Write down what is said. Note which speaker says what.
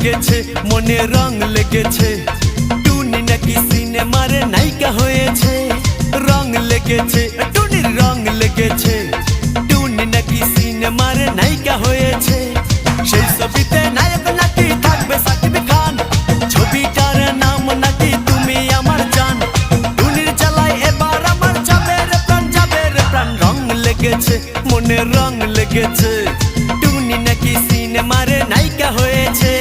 Speaker 1: লেগেছে, মনে রং লেগেছে। টুনি নাকি সিনেমার নায়িকা হয়েছে। রং লেগেছে, টুনির রং লেগেছে। টুনি নাকি সিনেমার নায়িকা হয়েছে। সেই ছবিতে নায়ক নাকি থাকবে সাকিব খান। ছবিটার নাম নাকি তুমি আমার জান। টুনির জ্বালায় এবার আমার যাবে রে প্রাণ, যাবে রে প্রাণ। রং লেগেছে, মনে রং লেগেছে। টুনি নাকি সিনেমার নায়িকা হয়েছে।